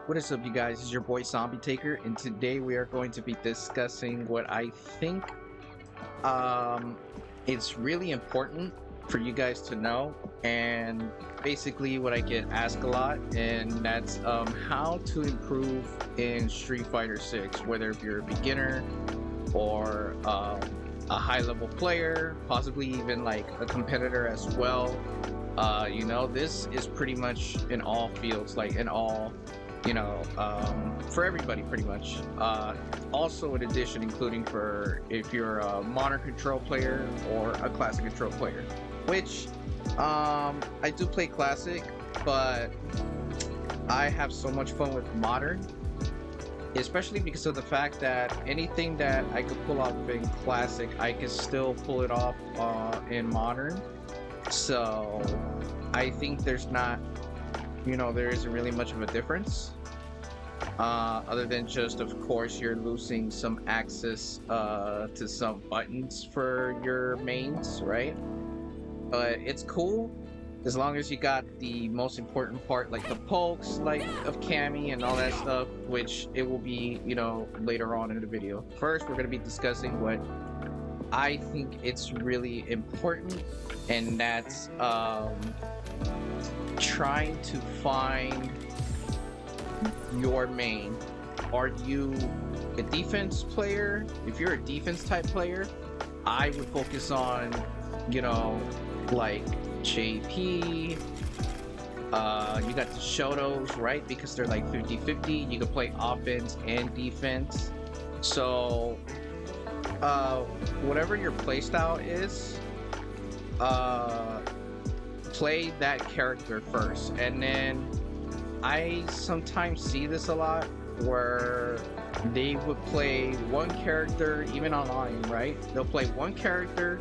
What is up, you guys? It's your boy Zombie Taker, and today we are going to be discussing what I think um, it's really important for you guys to know, and basically what I get asked a lot, and that's how to improve in Street Fighter 6, whether if you're a beginner or a high-level player, possibly even like a competitor as well. This is pretty much in all fields, like in all for everybody pretty much. Also in addition, including for if you're a modern control player or a classic control player, which I do play classic, but I have so much fun with modern, especially because of the fact that anything that I could pull off in classic, I can still pull it off in modern. So I think there isn't really much of a difference, other than just, of course, you're losing some access to some buttons for your mains, right? But it's cool as long as you got the most important part, like the pokes, like of Cammy and all that stuff, which it will be, later on in the video. First, we're going to be discussing what I think it's really important, and that's trying to find your main. Are you a defense player? If you're a defense type player, I would focus on, like JP. You got the Shotos, right? Because they're like 50-50. You can play offense and defense. So whatever your playstyle is, play that character first. And then I sometimes see this a lot where they would play one character, even online, right? They'll play one character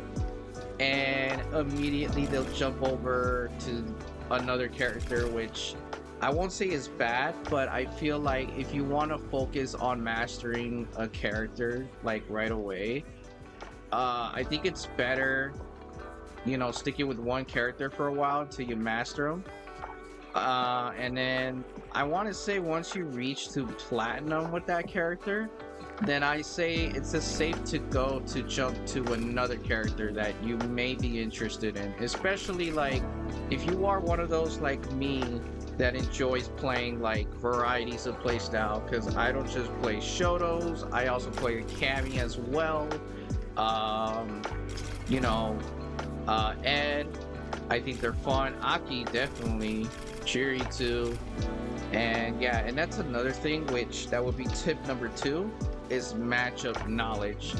and immediately they'll jump over to another character, which I won't say is bad, but I feel like if you want to focus on mastering a character like right away, I think it's better, sticking with one character for a while until you master them. And then I want to say once you reach to platinum with that character, then I say it's as safe to go to jump to another character that you may be interested in, especially like if you are one of those like me that enjoys playing like varieties of playstyle, because I don't just play Shotos, I also play Cammy as well. Ed, I think they're fun. Aki, definitely. Cheery too. And yeah, and that's another thing, which that would be tip number 2, is matchup knowledge.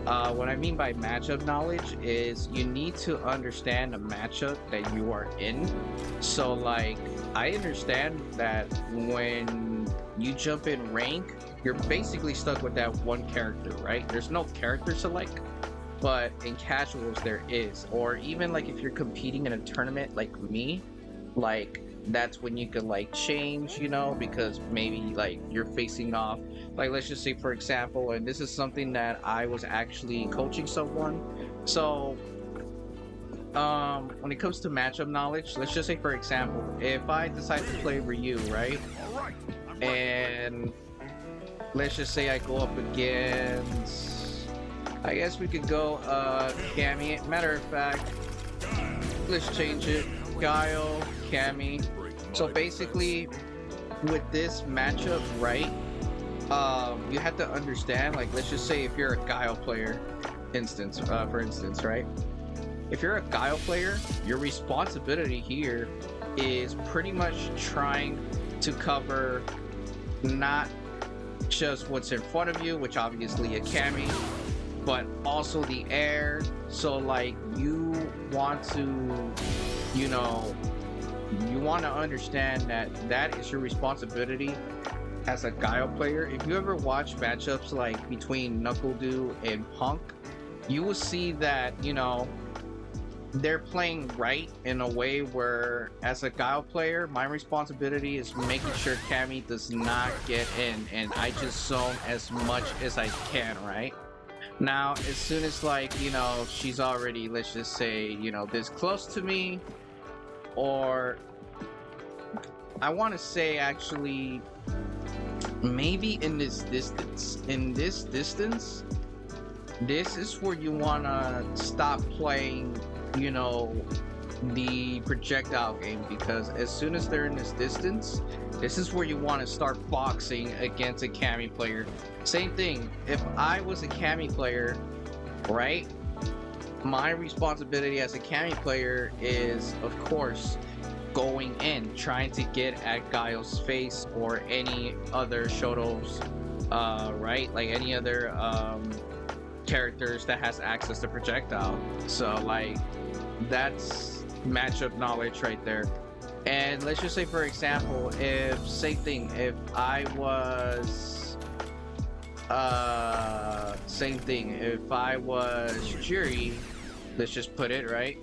What I mean by matchup knowledge is you need to understand the matchup that you are in. So like, I understand that when you jump in rank, you're basically stuck with that one character, right? There's no character select, but in casuals there is. Or even like if you're competing in a tournament like me, like that's when you could like change, because maybe like you're facing off, like let's just say for example, and this is something that I was actually coaching someone. So when it comes to matchup knowledge, let's just say for example, if I decide to play Ryu, right? And let's just say I go up against, I guess we could go Cammy. Matter of fact, let's change it. Guile, Cammy. So basically, with this matchup, right? You have to understand, like, let's just say if you're a Guile player, for instance, right? If you're a Guile player, your responsibility here is pretty much trying to cover not just what's in front of you, which obviously a Cammy, but also the air. So like you want to, you want to understand that is your responsibility as a Guile player. If you ever watch matchups like between NuckleDu and Punk, you will see that, they're playing right in a way where as a Guile player, my responsibility is making sure Cammy does not get in, and I just zone as much as I can, right? Now, as soon as like, she's already, let's just say, this close to me, or I want to say actually maybe in this distance. In this distance, this is where you wanna stop playing, you know, the projectile game, because as soon as they're in this distance, this is where you want to start boxing against a Cammy player. Same thing, if I was a Cammy player, right, my responsibility as a Cammy player is, of course, going in, trying to get at Guile's face or any other Shoto's, right, like any other characters that has access to projectile. So like, that's matchup knowledge right there. And let's just say, for example, if same thing, if I was same thing, if I was Juri, let's just put it right.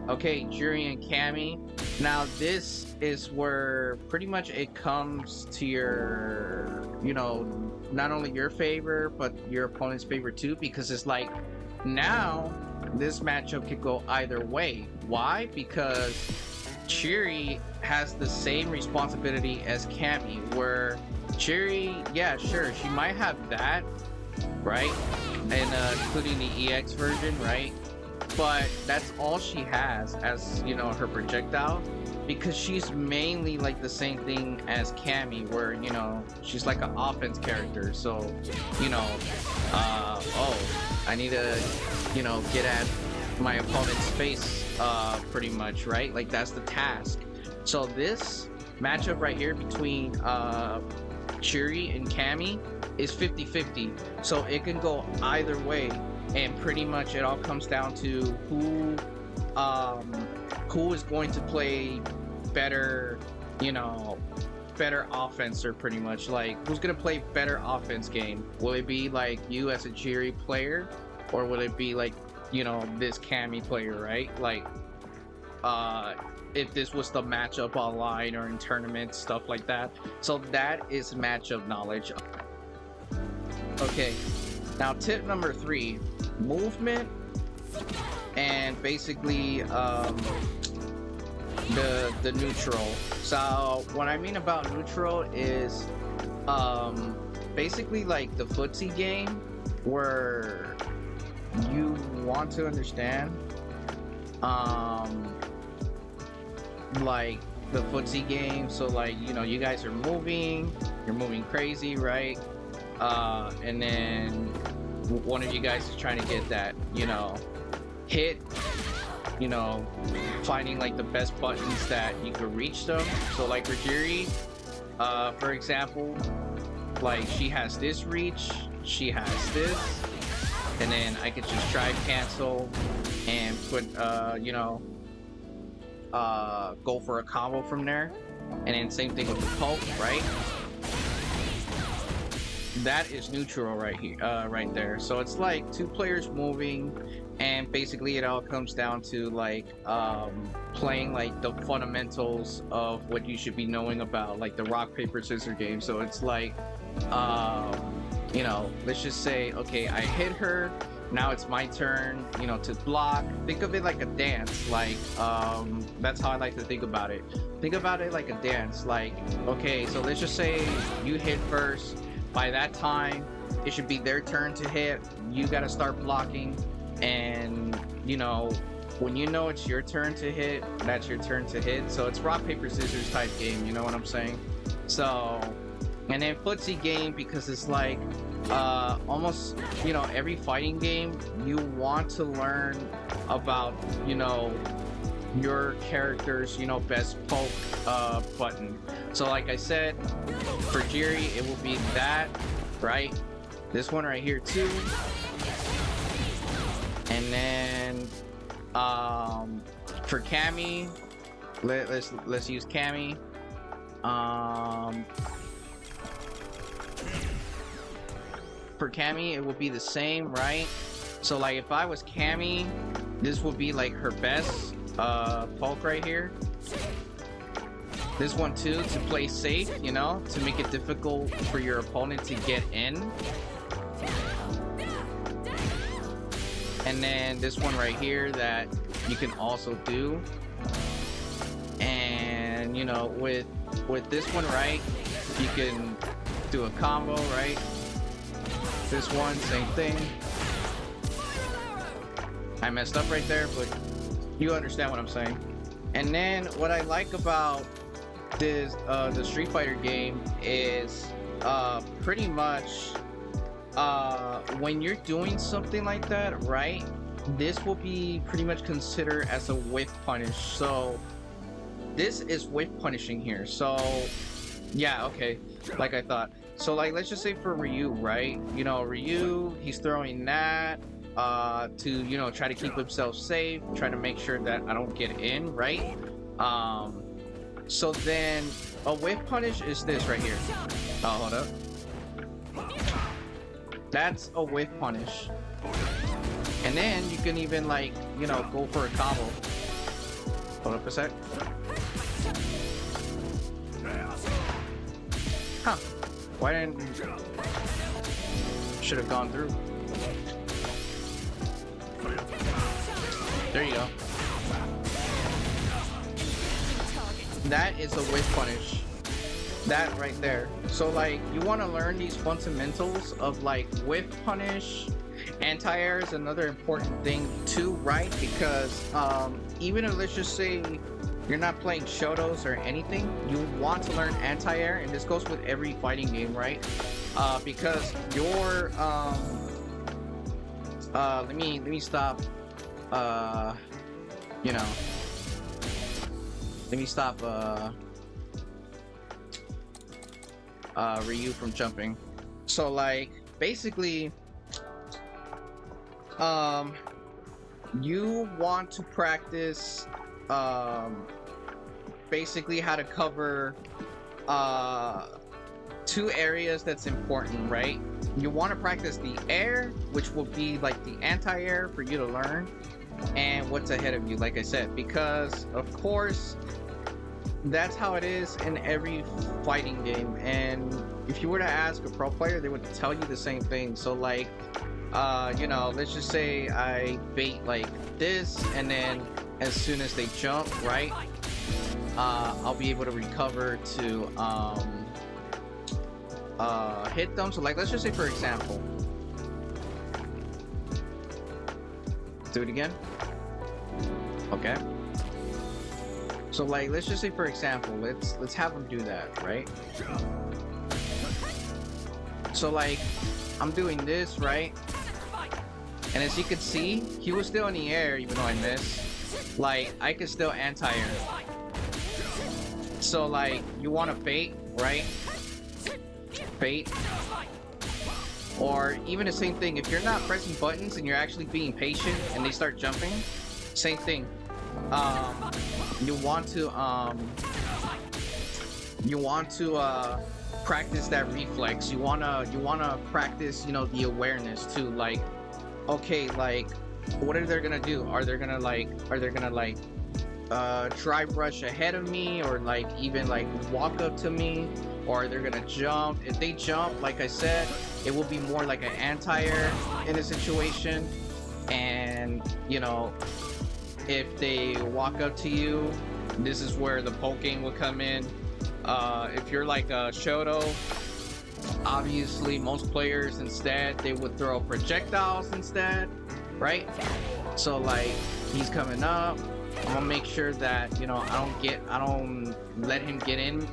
Okay, Juri and Cammy. Now this is where pretty much it comes to your, you know, not only your favor but your opponent's favor too, because it's like, now this matchup could go either way. Why? Because Juri has the same responsibility as Cammy, where Juri, yeah, sure, she might have that, right? And including the EX version, right? But that's all she has as, you know, her projectile, because she's mainly like the same thing as Cammy, where, you know, she's like an offense character. So, you know, oh, I need to, you know, get at my opponent's face, pretty much, right? Like, that's the task. So this matchup right here between Juri and Cammy is 50-50. So it can go either way, and pretty much it all comes down to who is going to play better, you know, better offense, or pretty much like who's gonna play better offense game. Will it be like you as a Juri player, or will it be like, you know, this Cammy player, right? Like, if this was the matchup online or in tournaments, stuff like that. So that is matchup knowledge. Okay, now tip number 3, movement, and basically the neutral. So what I mean about neutral is basically like the footsie game, where you want to understand like the footsie game. So like, you know, you guys are moving, you're moving crazy, right? And then one of you guys is trying to get that, you know, hit, you know, finding like the best buttons that you could reach them. So like for Juri, for example, like she has this reach, she has this, and then I could just try cancel and put, you know, go for a combo from there. And then same thing with the poke, right? That is neutral right here, right there. So it's like 2 players moving, and basically it all comes down to like playing like the fundamentals of what you should be knowing about, like the rock paper scissors game. So it's like, you know, let's just say, okay, I hit her, now it's my turn, you know, to block. Think of it like a dance. Like, that's how I like to think about it. Think about it like a dance. Like, okay, so let's just say you hit first. By that time, it should be their turn to hit. You got to start blocking, and you know, when you know it's your turn to hit, that's your turn to hit. So it's rock paper scissors type game, you know what I'm saying? So, and then footsie game, because it's like almost, you know, every fighting game you want to learn about, you know, your character's, you know, best poke button. So like I said, for Juri it will be that, right? This one right here too. And then for Cammy, let's use Cammy. For Cammy it will be the same, right? So like if I was Cammy, this would be like her best poke right here. This one too, to play safe, you know, to make it difficult for your opponent to get in. And then this one right here that you can also do. And you know, with this one, right, You can do a combo, right? This one, same thing. I messed up right there, but you understand what I'm saying. And then what I like about this the Street Fighter game is pretty much when you're doing something like that, right? This will be pretty much considered as a whiff punish. So this is whiff punishing here. So yeah, okay, like I thought. So like, let's just say for Ryu, right? You know, Ryu, he's throwing that to, you know, try to keep himself safe, try to make sure that I don't get in, right? So then a whiff punish is this right here. Oh, hold up. That's a whiff punish. And then you can even, like, you know, go for a combo. Hold up a sec. Huh. Why didn't... Should have gone through. There you go. That is a whiff punish. That right there. So like, you want to learn these fundamentals of like whiff punish. Anti-air is another important thing too, right? Because even if, let's just say, you're not playing Shotos or anything, you want to learn anti-air, and this goes with every fighting game, right? Because your let me stop you know, let me stop Ryu from jumping. So like, basically, you want to practice basically how to cover two areas that's important, right? You want to practice the air, which will be like the anti-air for you to learn, and what's ahead of you, like I said, because of course that's how it is in every fighting game. And if you were to ask a pro player, they would tell you the same thing. So like, you know, let's just say I bait like this, and then as soon as they jump, right, I'll be able to recover to hit them. So like, let's just say for example, do it again. Okay. So like, let's just say for example, let's have them do that, right? So like, I'm doing this, right? And as you can see, he was still in the air even though I missed. Like, I can still anti-air. So like, you want to bait, right? Bait. Or even the same thing, if you're not pressing buttons and you're actually being patient and they start jumping, same thing. You want to practice that reflex. You wanna practice, you know, the awareness too. Like, okay, like, what are they gonna do? Are they gonna dry brush ahead of me, or like even like walk up to me, or they're gonna jump? If they jump, like I said, it will be more like an anti-air in a situation. And you know, if they walk up to you, this is where the poking will come in. If you're like a Shoto, obviously most players instead, they would throw projectiles instead, right? So like, he's coming up, I'm gonna make sure that, you know, I don't let him get in,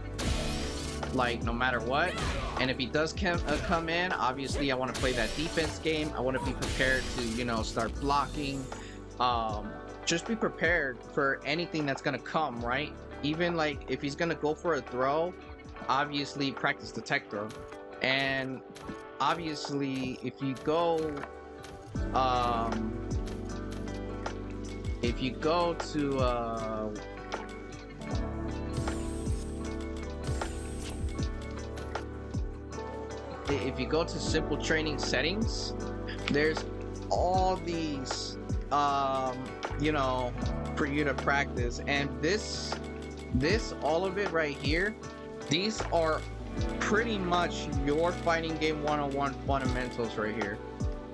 like, no matter what. And if he does come in, obviously I want to play that defense game. I want to be prepared to, you know, start blocking. Just be prepared for anything that's gonna come, right? Even like if he's gonna go for a throw, obviously practice the tech throw. And obviously if you go to simple training settings, there's all these you know, for you to practice. And this all of it right here, these are pretty much your fighting game 101 fundamentals right here.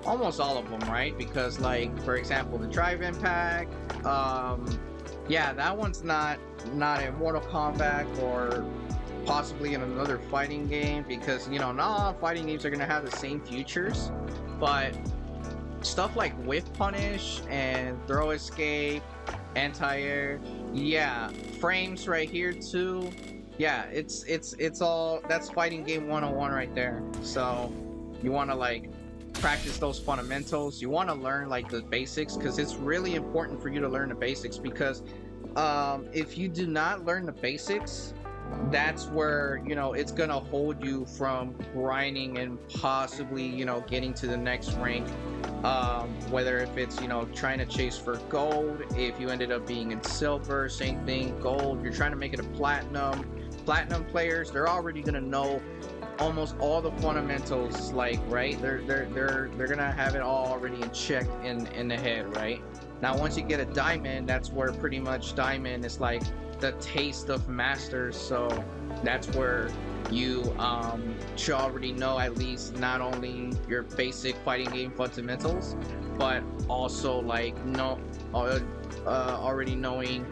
Almost all of them, right? Because like, for example, the drive impact, yeah, that one's not in Mortal Kombat or possibly in another fighting game, because you know not all fighting games are gonna have the same features, but stuff like whiff punish and throw escape, anti-air, yeah, frames right here too. Yeah, it's all, that's fighting game 101 right there. So you want to like practice those fundamentals. You want to learn like the basics, because it's really important for you to learn the basics, because if you do not learn the basics, that's where, you know, it's gonna hold you from grinding and possibly, you know, getting to the next rank. Whether if it's, you know, trying to chase for gold, if you ended up being in silver, same thing, gold, you're trying to make it a platinum players, they're already gonna know almost all the fundamentals, like, right, they're gonna have it all already in check in the head, right? Now once you get a diamond, that's where pretty much diamond is like the taste of masters. So that's where you should already know at least not only your basic fighting game fundamentals, but also like already knowing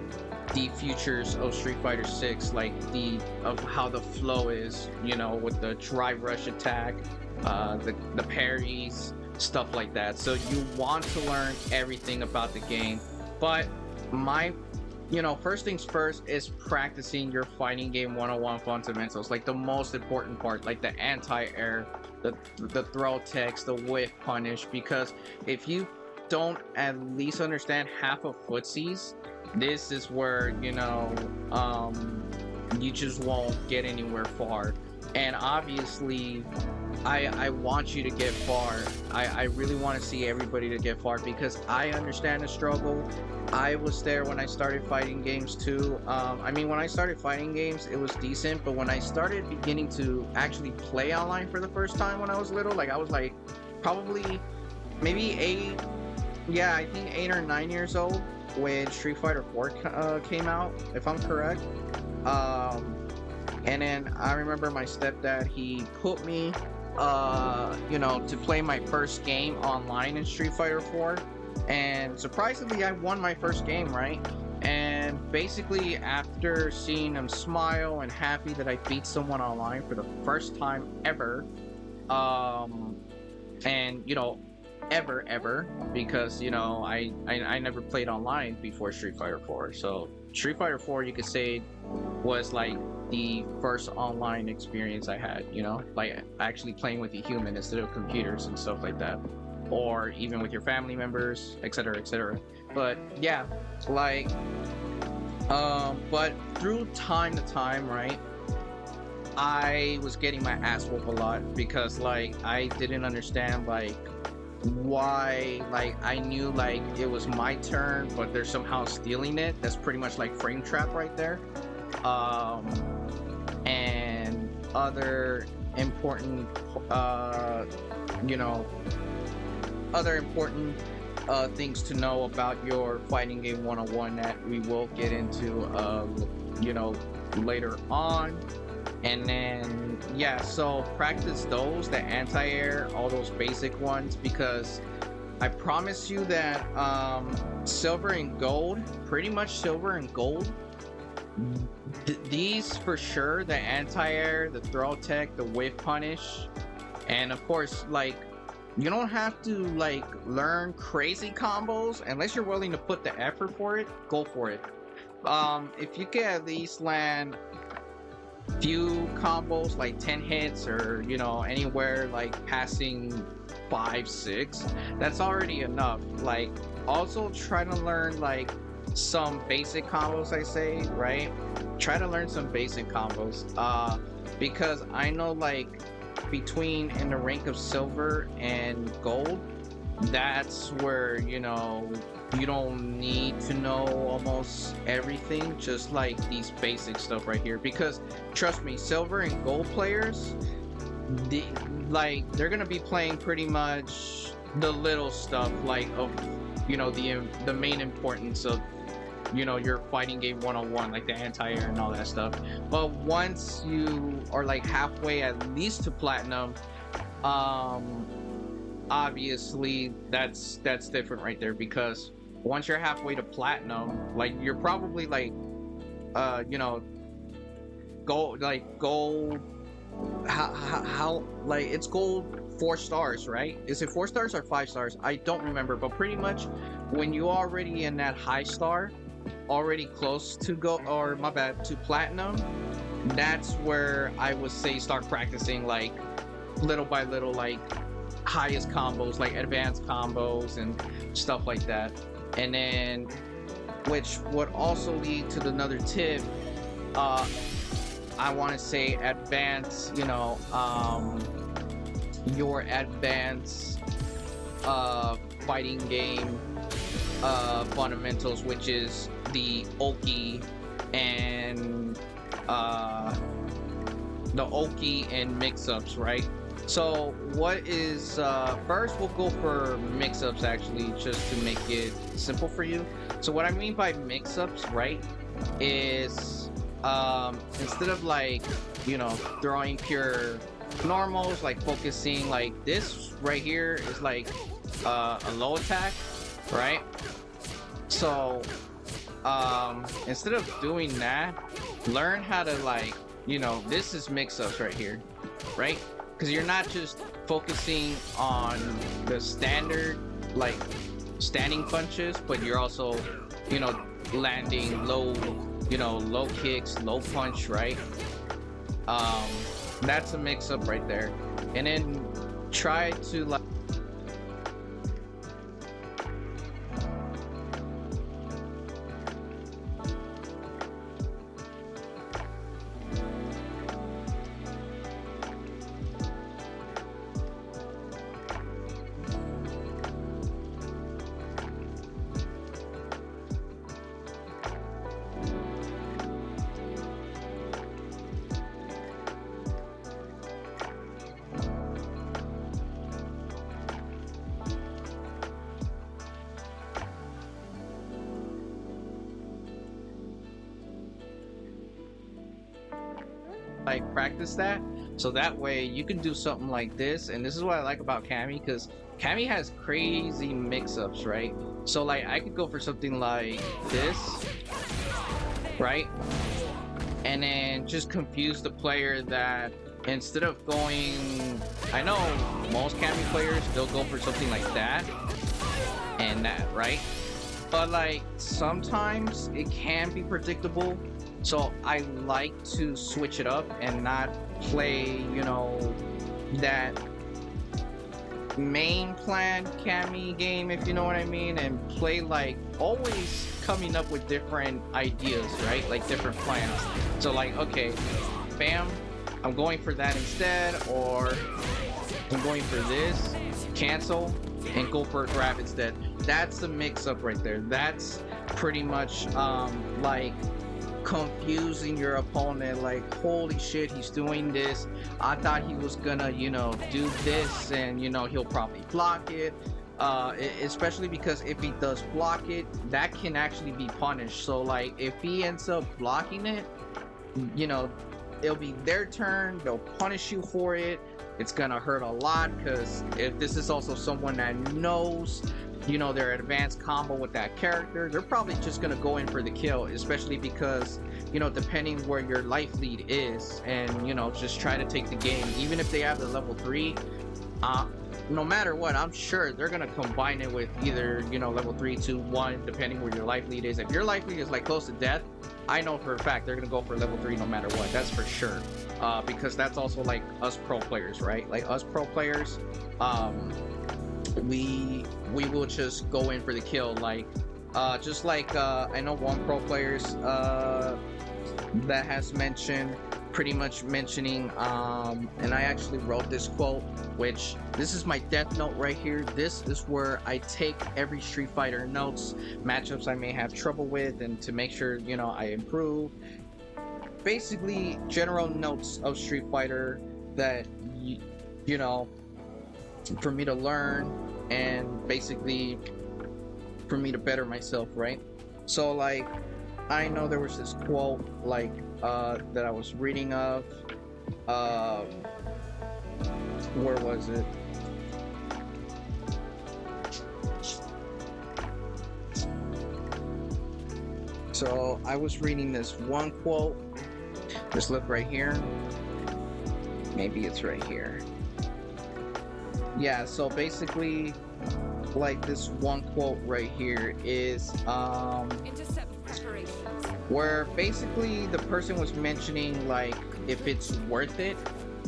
the futures of Street Fighter 6, like of how the flow is, you know, with the drive rush attack, the parries, stuff like that. So you want to learn everything about the game. But first things first is practicing your fighting game 101 fundamentals, like the most important part, like the anti-air, the throw text, the whiff punish, because if you don't at least understand half of footsies, this is where, you know, you just won't get anywhere far. And obviously I want you to get far. I really want to see everybody to get far, because I understand the struggle. I was there when I started fighting games too. I mean, when I started fighting games, it was decent, but when I started beginning to actually play online for the first time when I was little, like I was like probably maybe 8, yeah, I think 8 or 9 years old when Street Fighter 4 came out, if I'm correct. And then I remember my stepdad, he put me to play my first game online in Street Fighter 4, and surprisingly I won my first game, right? And basically after seeing him smile and happy that I beat someone online for the first time ever, and you know, ever, because you know I never played online before Street Fighter 4. So Street Fighter 4, you could say, was like the first online experience I had, you know, like actually playing with a human instead of computers and stuff like that, or even with your family members, etc., etc. But yeah, like but through time to time, right, I was getting my ass whooped a lot, because like I didn't understand like why, like I knew like it was my turn, but they're somehow stealing it. That's pretty much like frame trap right there. And other important things to know about your fighting game 101 that we will get into later on. And then yeah, so practice those, the anti-air, all those basic ones, because I promise you that silver and gold, pretty much silver and gold, these for sure, the anti-air, the throw tech, the whiff punish, and of course, like, you don't have to like learn crazy combos unless you're willing to put the effort for it. Go for it. If you can at least land few combos, like 10 hits, or you know, anywhere like passing 5, 6, that's already enough. Like, also try to learn like some basic combos, I say, right? Try to learn some basic combos, because I know like between in the rank of silver and gold, that's where, you know, you don't need to know almost everything, just like these basic stuff right here, because trust me, silver and gold players, they're gonna be playing pretty much the little stuff, like of, you know, the main importance of, you know, your fighting game 101, like the anti-air and all that stuff. But once you are like halfway at least to platinum, obviously that's different right there, because once you're halfway to platinum, like you're probably like gold. How like it's gold 4 stars, right? Is it 4 stars or 5 stars? I don't remember, but pretty much when you already in that high star, already close to go, or my bad, to platinum, that's where I would say start practicing like little by little, like highest combos, like advanced combos and stuff like that. And then, which would also lead to another tip. I want to say advance, your advanced fighting game fundamentals, which is the Oki and mix-ups, right? So what is first we'll go for mix-ups actually, just to make it simple for you. So what I mean by mix-ups, right, is instead of like throwing pure normals, like focusing like this right here is like a low attack, right? So instead of doing that, learn how to like this is mix-ups right here, right? Because you're not just focusing on the standard like standing punches, but you're also landing low low kicks, low punch, right? That's a mix-up right there. And then try to like practice that, so that way you can do something like this. And this is what I like about Cammy, because Cammy has crazy mix-ups, right? So like I could go for something like this, right, and then just confuse the player that instead of going, I know most Cammy players, they'll go for something like that and that, right? But like sometimes it can be predictable. So I like to switch it up and not play, that main plan Cammy game, if you know what I mean, and play like always coming up with different ideas, right? Like different plans. So like, okay, bam, I'm going for that instead, or I'm going for this, cancel, and go for a grab instead. That's the mix-up right there. That's pretty much like confusing your opponent, like holy shit, he's doing this, I thought he was gonna do this, and he'll probably block it, especially because if he does block it, that can actually be punished. So like if he ends up blocking it, it'll be their turn, they'll punish you for it. It's gonna hurt a lot, because if this is also someone that knows their advanced combo with that character, they're probably just gonna go in for the kill, especially because depending where your life lead is, and just try to take the game. Even if they have the level 3, no matter what, I'm sure they're gonna combine it with either level 3, 2, 1, depending where your life lead is. If your life lead is like close to death, I know for a fact they're gonna go for level 3 no matter what. That's for sure. Because that's also like us pro players, right? Like us pro players, we will just go in for the kill, like just like I know one pro players that has mentioned, pretty much mentioning, and I actually wrote this quote, which this is my death note right here. This is where I take every Street Fighter notes, matchups I may have trouble with, and to make sure I improve. Basically general notes of Street Fighter that for me to learn, and basically for me to better myself, right? So like I know there was this quote like that I was reading of, where was it? So I was reading this one quote Just look right here. Maybe it's right here. Yeah, so basically, like this one quote right here is Intercept preparations. where basically the person was mentioning like if it's worth it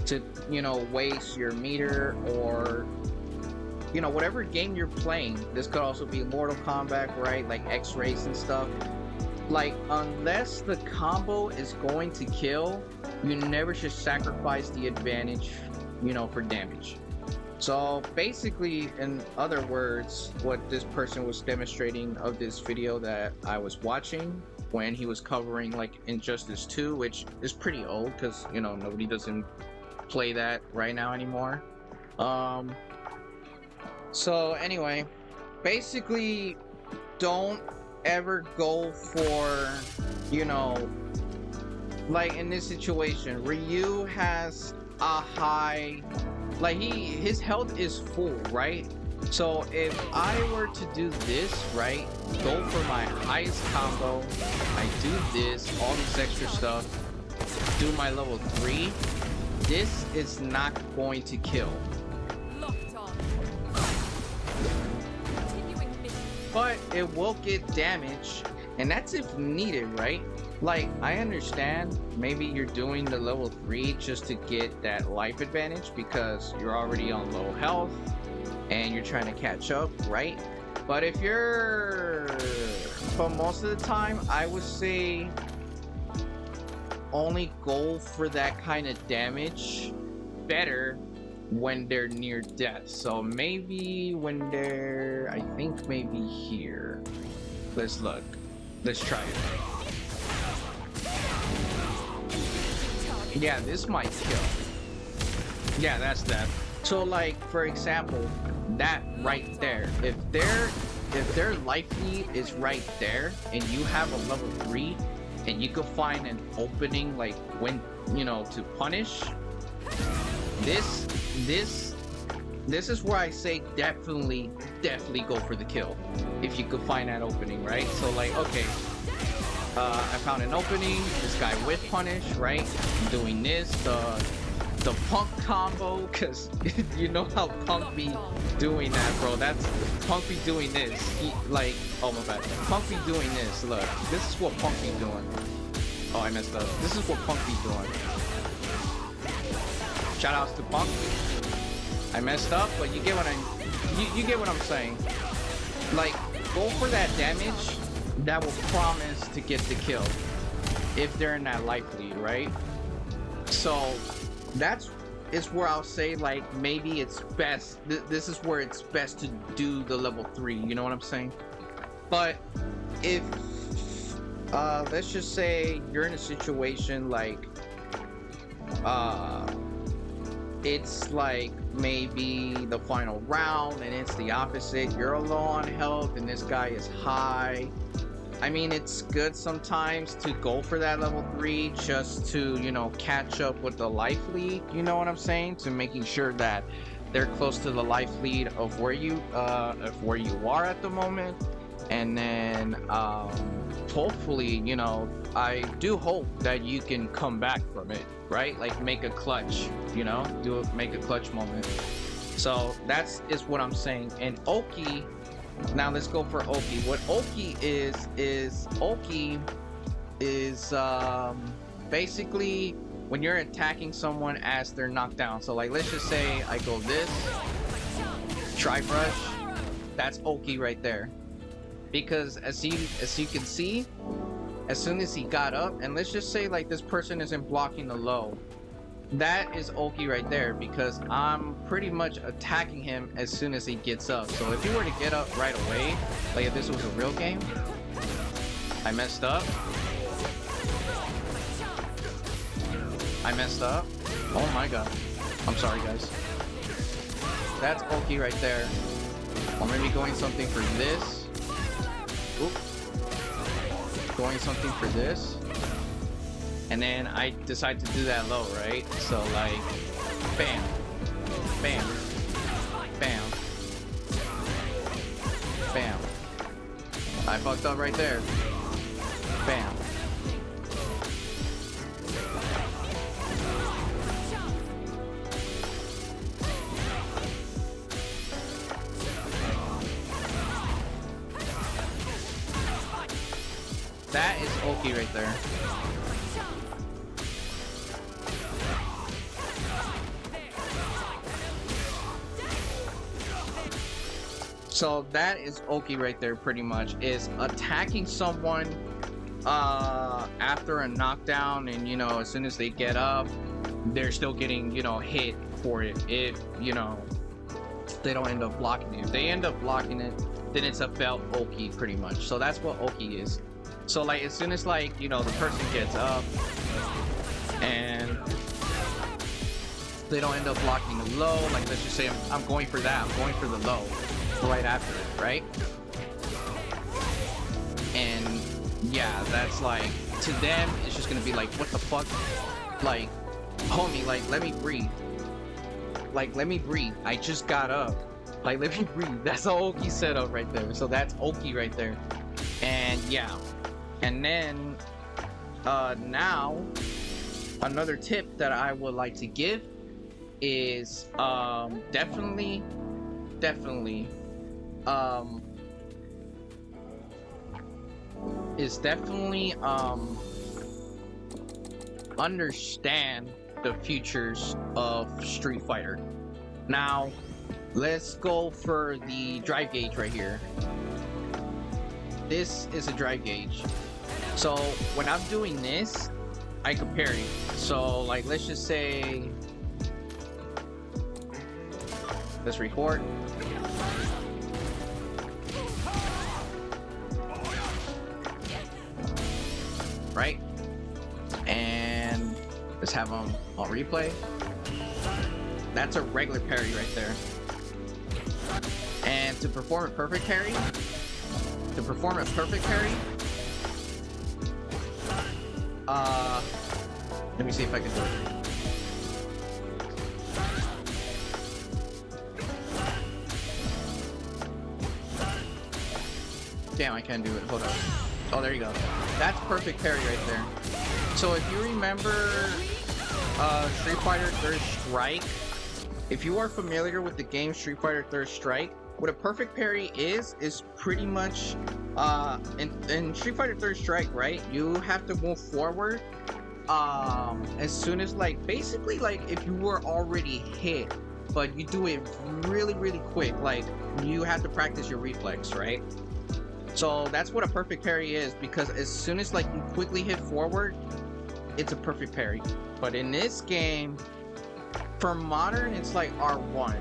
to, you know, waste your meter or, you know, whatever game you're playing. This could also be Mortal Kombat, right? Like X-rays and stuff. Like, unless the combo is going to kill, you never should sacrifice the advantage, you know, for damage. So basically, in other words, what this person was demonstrating of this video that I was watching when he was covering like Injustice 2, which is pretty old because, you know, nobody doesn't play that right now anymore. So anyway, basically, don't ever go for, you know, like in this situation, Ryu has a high, like his health is full, right? So if I were to do this, right, go for my highest combo, I do this, all this extra stuff, do my level 3, this is not going to kill. Locked on. Continuing mission. But it will get damage, and that's if needed, right? Like, I understand maybe you're doing the level 3 just to get that life advantage because you're already on low health and you're trying to catch up, right? But if you're, but most of the time, I would say only go for that kind of damage better when they're near death. So maybe when they're, I think maybe here. Let's look. Let's try it. Yeah, this might kill. Yeah, that's that. So like, for example, that right there, if their life lead is right there and you have a level 3 and you could find an opening like when, you know, to punish, this is where I say definitely go for the kill if you could find that opening, right? So like, okay, I found an opening, this guy with punish, right? I'm doing this, the Punk combo, because you know how Punk be doing that, bro. That's Punk be doing this. He, like, oh my bad. Punk be doing this. Look, this is what Punk be doing. Oh, I messed up. This is what Punk be doing. Shout outs to Punk. I messed up, but you get what you get what I'm saying. Like, go for that damage that will promise to get the kill if they're in that life lead, right? So that's is where I'll say like maybe it's best. This is where it's best to do the level 3. You know what I'm saying? But if let's just say you're in a situation like it's like maybe the final round and it's the opposite. You're low on health and this guy is high. I mean, it's good sometimes to go for that level 3 just to, you know, catch up with the life lead. You know what I'm saying? To making sure that they're close to the life lead of where you are at the moment. And then hopefully, you know, I do hope that you can come back from it, right? Like make a clutch, you know, make a clutch moment. So that's what I'm saying. And Oki, now let's go for Oki. What Oki is basically when you're attacking someone as they're knocked down. So like, let's just say I go this, Tri-Brush, that's Oki right there. Because as you can see, as soon as he got up, and let's just say like this person isn't blocking the low, that is Oki right there, because I'm pretty much attacking him as soon as he gets up. So if he were to get up right away, like if this was a real game, I messed up. Oh my god. I'm sorry guys. That's Oki right there. Or maybe going something for this. Oop. Going something for this. And then I decide to do that low, right? So like, bam, bam, bam, bam. I fucked up right there. Bam. that is Oki right there. So that is Oki right there, pretty much, is attacking someone after a knockdown, and you know, as soon as they get up, they're still getting, you know, hit for it. If, you know, they don't end up blocking it. If they end up blocking it, then it's a failed Oki, pretty much. So that's what Oki is. So like, as soon as, like, you know, the person gets up and they don't end up blocking the low, like, let's just say I'm going for that, I'm going for the low right after it, right? And yeah, that's like, to them, it's just gonna be like, what the fuck? Like, homie, like, let me breathe. Like, let me breathe. I just got up. Like, let me breathe. That's an Oki setup right there. So that's Oki right there. And yeah. And then, now, another tip that I would like to give is, definitely, understand the futures of Street Fighter. Now, let's go for the drive gauge right here. This is a drive gauge. So when I'm doing this, I can parry. So like, let's just say, let's record. Right? And let's have them on replay. That's a regular parry right there. And to perform a perfect parry, let me see if I can do it. Damn, I can't do it. Hold on. Oh, there you go. That's perfect parry right there. So if you remember Street Fighter Third Strike, if you are familiar with the game Street Fighter Third Strike, what a perfect parry is pretty much in Street Fighter Third Strike, right? You have to move forward as soon as, like, basically, like, if you were already hit, but you do it really, really quick. Like, you have to practice your reflex, right? So that's what a perfect parry is, because as soon as, like, you quickly hit forward, it's a perfect parry. But in this game, for modern, it's like R1.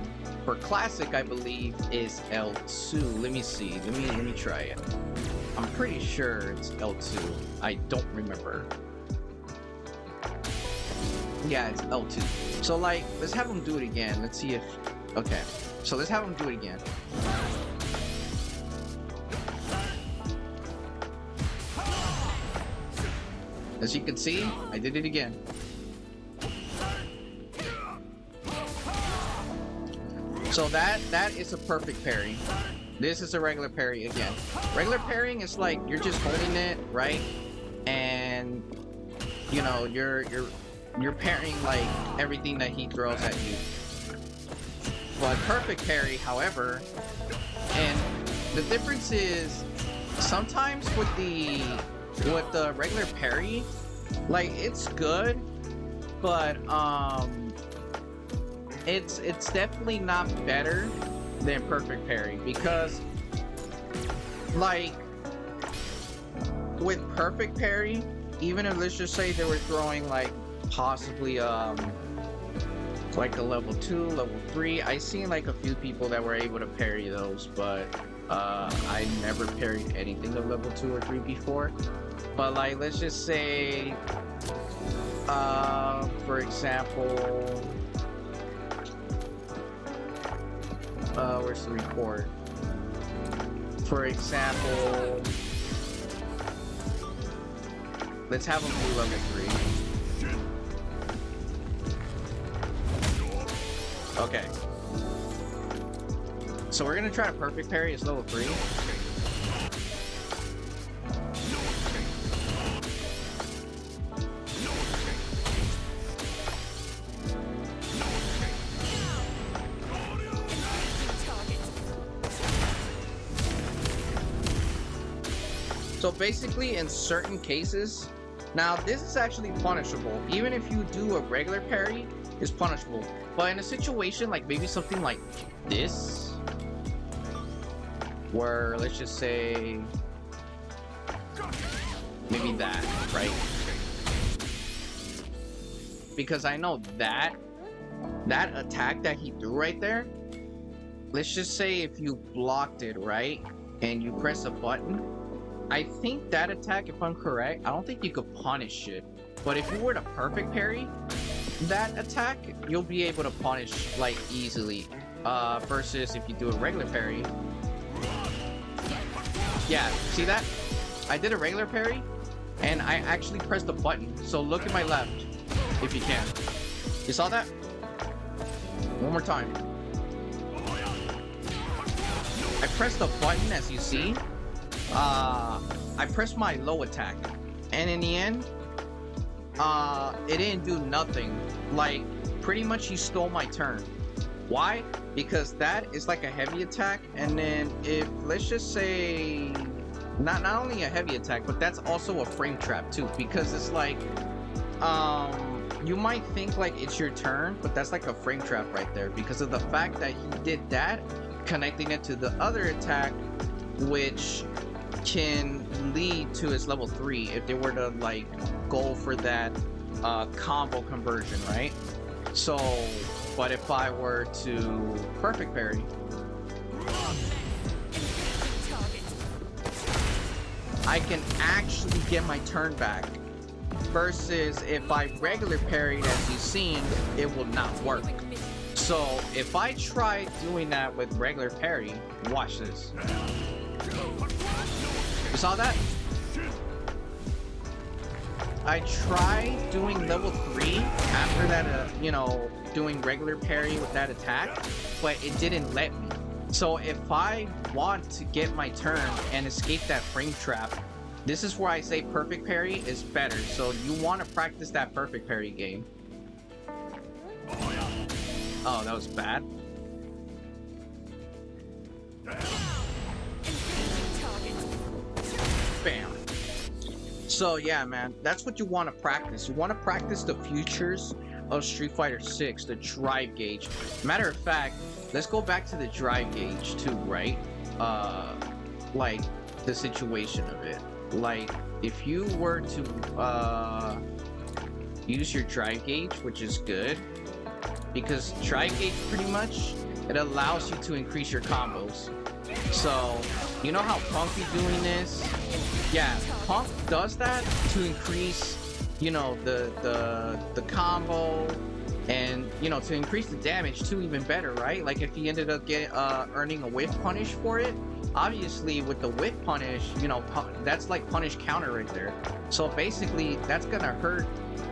For classic, I believe, is L2. Let me see. Let me try it. I'm pretty sure it's L2. I don't remember. Yeah, it's L2. So, like, let's have them do it again. Let's see if... Okay. So let's have them do it again. As you can see, I did it again. So that is a perfect parry. This is a regular parry again. Regular parrying is like, you're just holding it, right? And you know, you're parrying like everything that he throws at you. But perfect parry, however, and the difference is sometimes with the regular parry, like, it's good, but it's definitely not better than perfect parry, because like with perfect parry, even if, let's just say, they were throwing like possibly like a level 2, level 3, I seen like a few people that were able to parry those, but I never parried anything of level 2 or 3 before. But like, let's just say for example, where's the report? For example, let's have them do level 3. Okay. So we're gonna try to perfect parry as level 3. So basically, in certain cases, now this is actually punishable. Even if you do a regular parry, it's punishable. But in a situation like maybe something like this, where let's just say maybe that, right? Because I know that attack that he threw right there, let's just say if you blocked it, right, and you press a button, I think that attack, if I'm correct, I don't think you could punish it. But if you were to perfect parry that attack, you'll be able to punish like easily. Versus if you do a regular parry. Yeah, see that? I did a regular parry and I actually pressed the button. So look at my left if you can. You saw that? One more time. I pressed the button, as you see. I pressed my low attack, and in the end, it didn't do nothing. Like, pretty much he stole my turn. Why? Because that is like a heavy attack, and then if, let's just say, not only a heavy attack, but that's also a frame trap too, because it's like, you might think like it's your turn, but that's like a frame trap right there, because of the fact that he did that, connecting it to the other attack, which can lead to his level 3 if they were to like go for that combo conversion, right? So, but if I were to perfect parry, I can actually get my turn back. Versus if I regular parried, as you've seen, it will not work. So if I try doing that with regular parry, watch this. You saw that? I tried doing level 3 after that, you know, doing regular parry with that attack, but it didn't let me. So if I want to get my turn and escape that frame trap, this is where I say perfect parry is better. So you want to practice that perfect parry game. Oh, that was bad. Bam. So yeah, man, that's what you want to practice. You want to practice the futures of Street Fighter 6, the drive gauge. Matter of fact, let's go back to the drive gauge too, right? Like the situation of it. Like if you were to use your drive gauge, which is good, because drive gauge pretty much, it allows you to increase your combos. So you know how Punk be doing this? Yeah, Punk does that to increase, you know, the combo, and you know, to increase the damage too, even better, right? Like if he ended up earning a whiff punish for it, obviously with the whiff punish, you know, that's like punish counter right there. So basically that's gonna hurt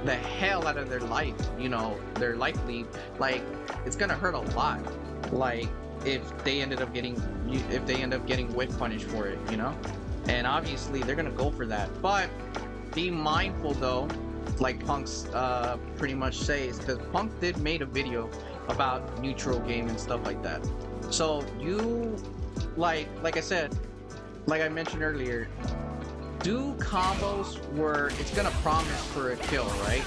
the hell out of their life, you know, their life lead. Like it's gonna hurt a lot, like if they end up getting whiff punish for it, you know. And obviously they're gonna go for that, but be mindful though, like Punk's pretty much says, because Punk did made a video about neutral game and stuff like that. So you like I said, like I mentioned earlier, do combos where it's gonna promise for a kill, right?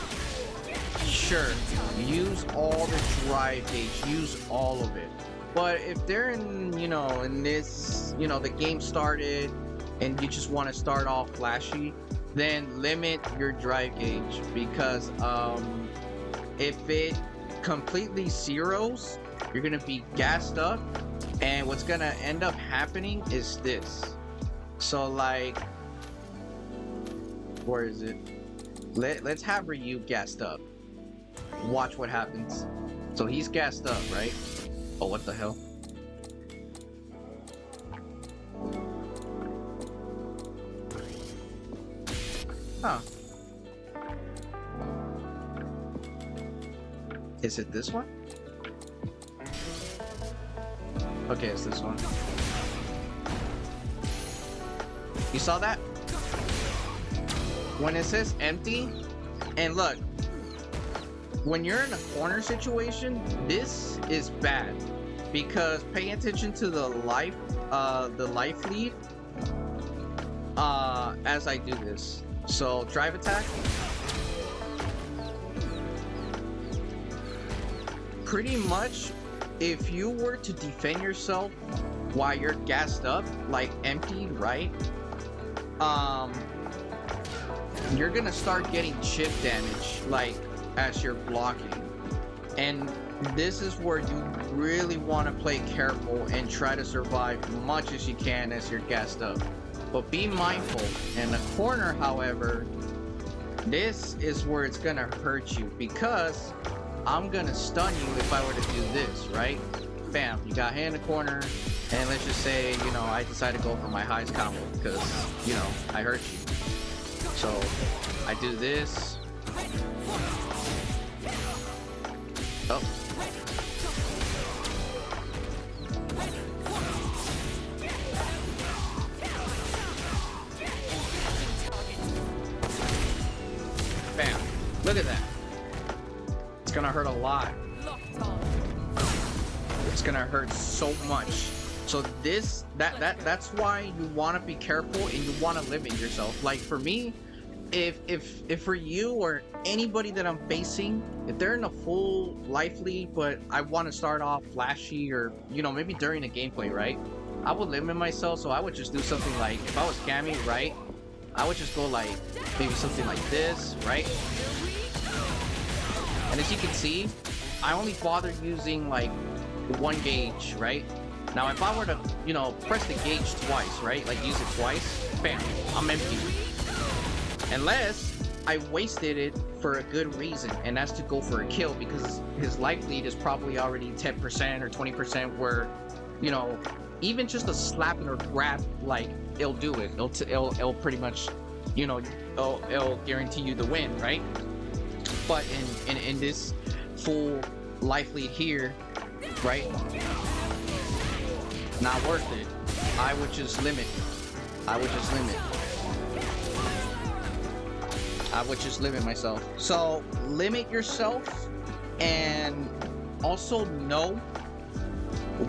Sure, use all the drive gauge, use all of it. But if they're in, you know, in this, you know, the game started and you just want to start off flashy, then limit your drive gauge, because if it completely zeros, you're gonna be gassed up, and what's gonna end up happening is this. So like, where is it? Let's have Ryu gassed up. Watch what happens. So he's gassed up, right? Oh, what the hell? Huh. Is it this one? Okay, it's this one. You saw that? When it says empty, and look, when you're in a corner situation, this is bad, because pay attention to the life lead. as I do this. So drive attack. Pretty much, if you were to defend yourself while you're gassed up, like emptied, right? You're gonna start getting chip damage, like as you're blocking. And this is where you really want to play careful and try to survive as much as you can as you're gassed up. But be mindful. In the corner, however, this is where it's gonna hurt you, because I'm gonna stun you if I were to do this, right? Bam, you got hit in the corner, and let's just say, you know, I decide to go for my highest combo because, you know, I hurt you. So I do this. Oh. Bam. Look at that. It's gonna hurt a lot. Locked on. It's gonna hurt so much. So that's why you want to be careful and you want to limit yourself. Like for me, if for you or anybody that I'm facing, if they're in a full life lead, but I want to start off flashy, or you know, maybe during the gameplay, right? I would limit myself, so I would just do something like, if I was Cammy, right? I would just go like maybe something like this, right? And as you can see, I only bother using like one gauge, right? Now if I were to, you know, press the gauge twice, right? Like use it twice, bam, I'm empty. Unless I wasted it for a good reason, and that's to go for a kill, because his life lead is probably already 10% or 20%, where, you know, even just a slap or grab, like, it'll do it. It'll pretty much, you know, it'll guarantee you the win, right? But in this full life lead here, right? Not worth it. I would just limit. I would just limit myself. So limit yourself, and also know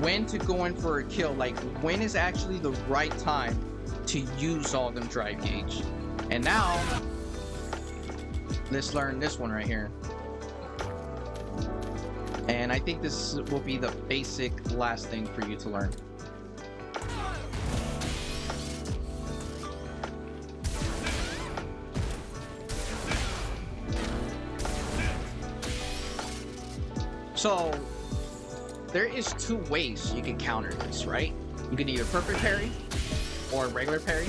when to go in for a kill. Like when is actually the right time to use all them drive gauge. And now let's learn this one right here. And I think this will be the basic last thing for you to learn. So there is two ways you can counter this, right? You can either perfect parry or regular parry.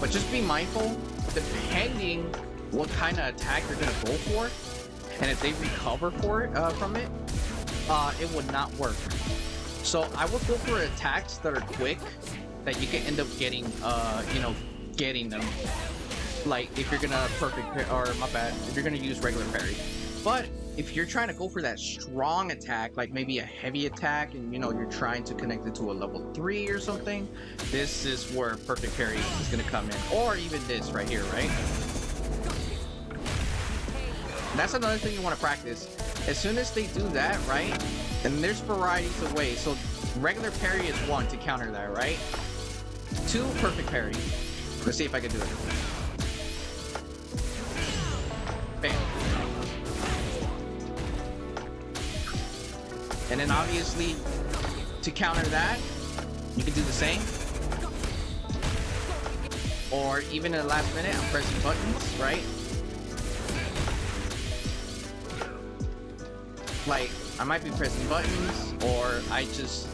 But just be mindful, depending what kind of attack you're gonna go for, and if they recover for it from it, it would not work. So I would go for attacks that are quick, that you can end up getting, you know, getting them. Like if you're gonna if you're gonna use regular parry. But if you're trying to go for that strong attack, like maybe a heavy attack, and you know you're trying to connect it to a level 3 or something, this is where perfect parry is gonna come in, or even this right here, right? That's another thing you want to practice. As soon as they do that, right? And there's varieties of ways. So regular parry is one to counter that, right? 2, perfect parry. Let's see if I can do it. Bam. And then obviously, to counter that, you can do the same. Or even in the last minute, I'm pressing buttons, right? Like, I might be pressing buttons, or I just,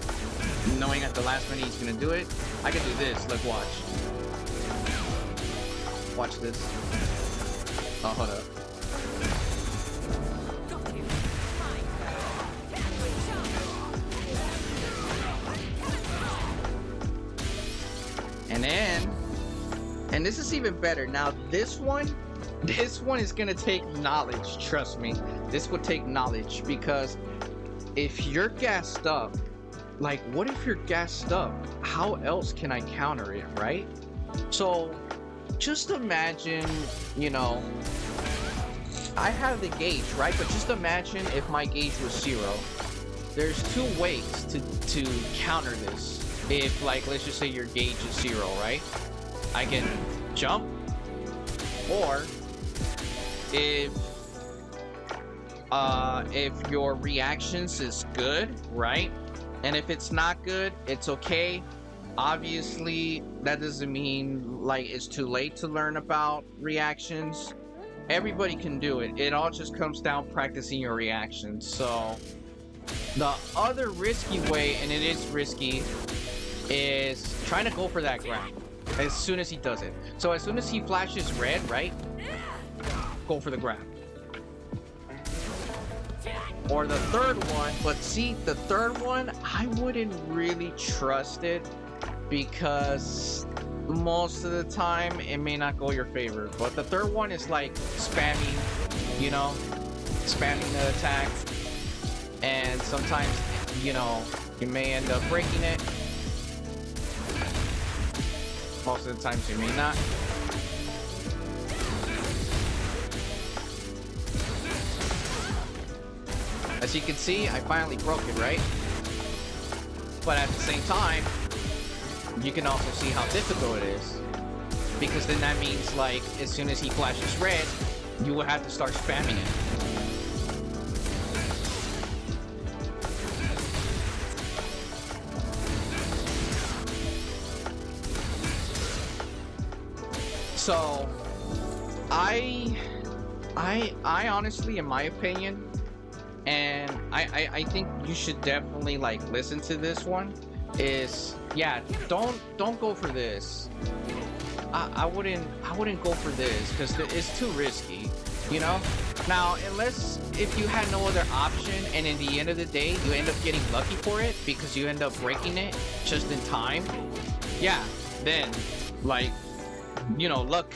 knowing at the last minute he's gonna do it, I can do this. Look, watch. Watch this. Oh, hold up. And this is even better. Now this one is gonna take knowledge, trust me. This would take knowledge, because if you're gassed up, like what if you're gassed up? How else can I counter it, right? So just imagine, you know, I have the gauge, right? But just imagine if my gauge was 0. There's 2 ways to counter this. if like let's just say your gauge is 0, right? I can jump, or if your reactions is good, right? And if it's not good, it's okay. Obviously, that doesn't mean like it's too late to learn about reactions. Everybody can do it. It all just comes down practicing your reactions. So the other risky way, and it is risky, is trying to go for that grab as soon as he does it. So as soon as he flashes red, right? Go for the grab. Or the third one, but see, the third one, I wouldn't really trust it because most of the time it may not go your favor. But the third one is like spamming, you know, spamming the attack. And sometimes, you know, you may end up breaking it. Most of the times you may not. As you can see, I finally broke it, right? But at the same time, you can also see how difficult it is. Because then that means, like, as soon as he flashes red, you will have to start spamming it. So, I honestly, in my opinion, and I think you should definitely like listen to this one, is yeah, don't go for this. I wouldn't go for this because it's too risky, you know. Now, unless if you had no other option, and in the end of the day you end up getting lucky for it because you end up breaking it just in time, yeah, then like, you know, luck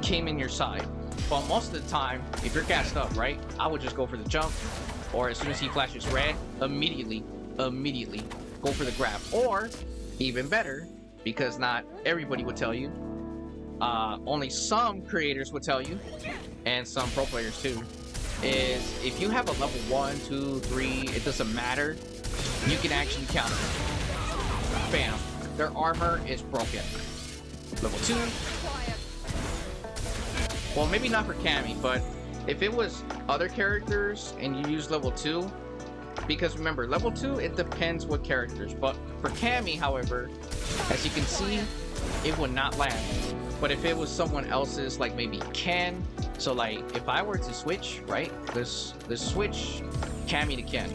came in your side. But most of the time, if you're gassed up, right, I would just go for the jump, or as soon as he flashes red, immediately go for the grab. Or even better, because not everybody would tell you, only some creators would tell you, and some pro players too, is if you have a level 1, 2, 3, it doesn't matter, you can actually counter it. Bam, their armor is broken. Level 2. Well, maybe not for Cammy, but if it was other characters and you use level 2, because remember, level 2, it depends what characters, but for Cammy, however, as you can see, it would not land. But if it was someone else's, like maybe Ken, so like if I were to switch, right, let's switch Cammy to Ken.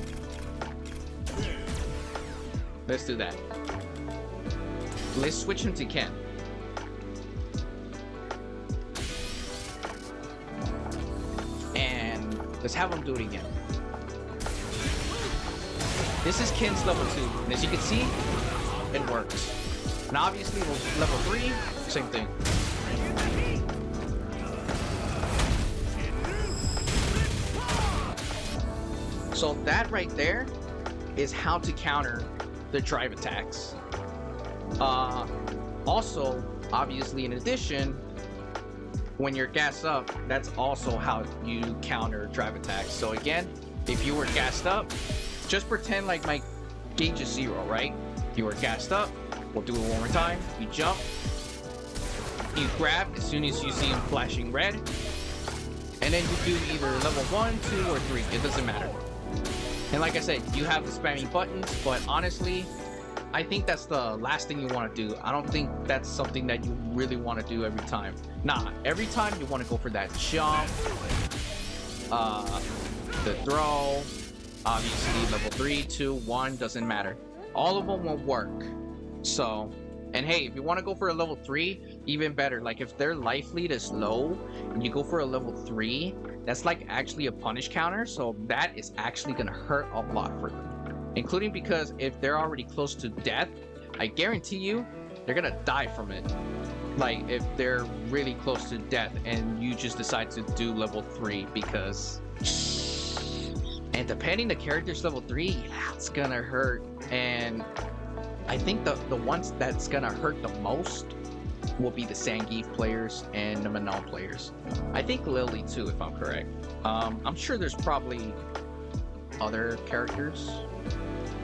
Let's do that. Let's switch him to Ken. Let's have him do it again. This is Ken's level 2, and as you can see, it works. And obviously, level 3, same thing. So that right there is how to counter the drive attacks. Also, obviously, in addition, when you're gassed up, that's also how you counter drive attacks. So again, if you were gassed up, just pretend like my gauge is 0, right? If you were gassed up, we'll do it one more time. You jump, you grab as soon as you see him flashing red, and then you do either level 1, 2, or 3. It doesn't matter. And like I said, you have the spamming buttons, but honestly, I think that's the last thing you want to do. I don't think that's something that you really want to do every time. Nah, every time you want to go for that jump, the throw, obviously level 3, 2, 1, doesn't matter. All of them will work. So, and hey, if you want to go for a level 3, even better. Like if their life lead is low and you go for a level 3, that's like actually a punish counter. So that is actually going to hurt a lot for them. Including because if they're already close to death, I guarantee you, they're going to die from it. Like if they're really close to death and you just decide to do level 3 because... And depending the character's level 3, yeah, it's going to hurt. And I think the ones that's going to hurt the most will be the Zangief players and the Manon players. I think Lily too, if I'm correct. I'm sure there's probably other characters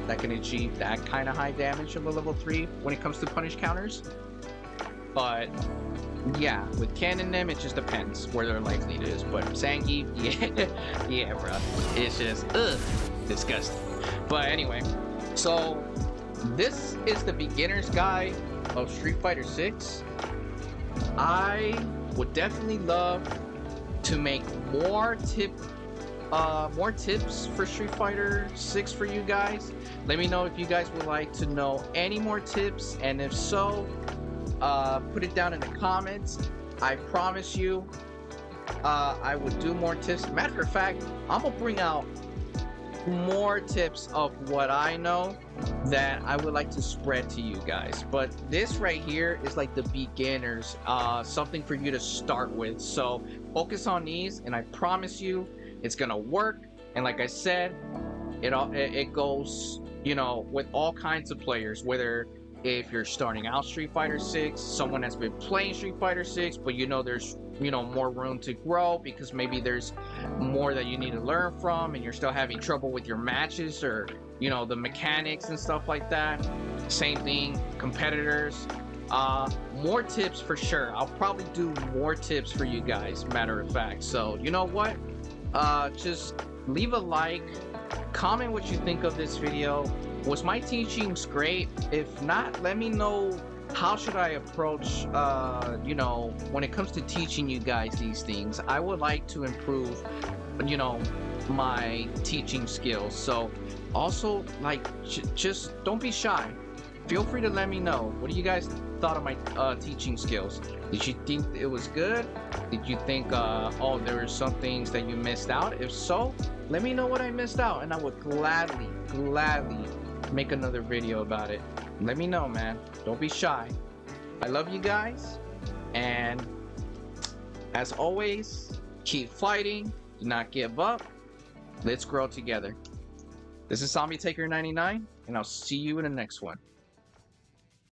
that can achieve that kind of high damage of a level 3 when it comes to punish counters. But yeah, with Ken and them, it just depends where their life lead is. But Zangief, yeah, bro, it's just disgusting. But anyway, so this is the beginner's guide of Street Fighter 6. I would definitely love to make more tips for Street Fighter 6 for you guys. Let me know if you guys would like to know any more tips, and if so, put it down in the comments. I promise you, I would do more tips. Matter of fact, I'm gonna bring out more tips of what I know that I would like to spread to you guys. But this right here is like the beginners, something for you to start with. So focus on these, and I promise you, it's gonna work. And like I said, it goes, you know, with all kinds of players, whether if you're starting out Street Fighter 6, someone that's been playing Street Fighter 6, but you know there's, you know, more room to grow because maybe there's more that you need to learn from and you're still having trouble with your matches, or, you know, the mechanics and stuff like that. Same thing, competitors. More tips for sure. I'll probably do more tips for you guys, matter of fact. So you know what? Just leave a like, comment what you think of this video. Was my teachings great? If not, let me know how should I approach, you know, when it comes to teaching you guys these things. I would like to improve, you know, my teaching skills. So also, like, just don't be shy. Feel free to let me know. What do you guys thought of my teaching skills? Did you think it was good? Did you think, oh, there were some things that you missed out? If so, let me know what I missed out, and I would gladly make another video about it. Let me know, man. Don't be shy. I love you guys, and as always, keep fighting. Do not give up. Let's grow together. This is Zombie Taker 99, and I'll see you in the next one.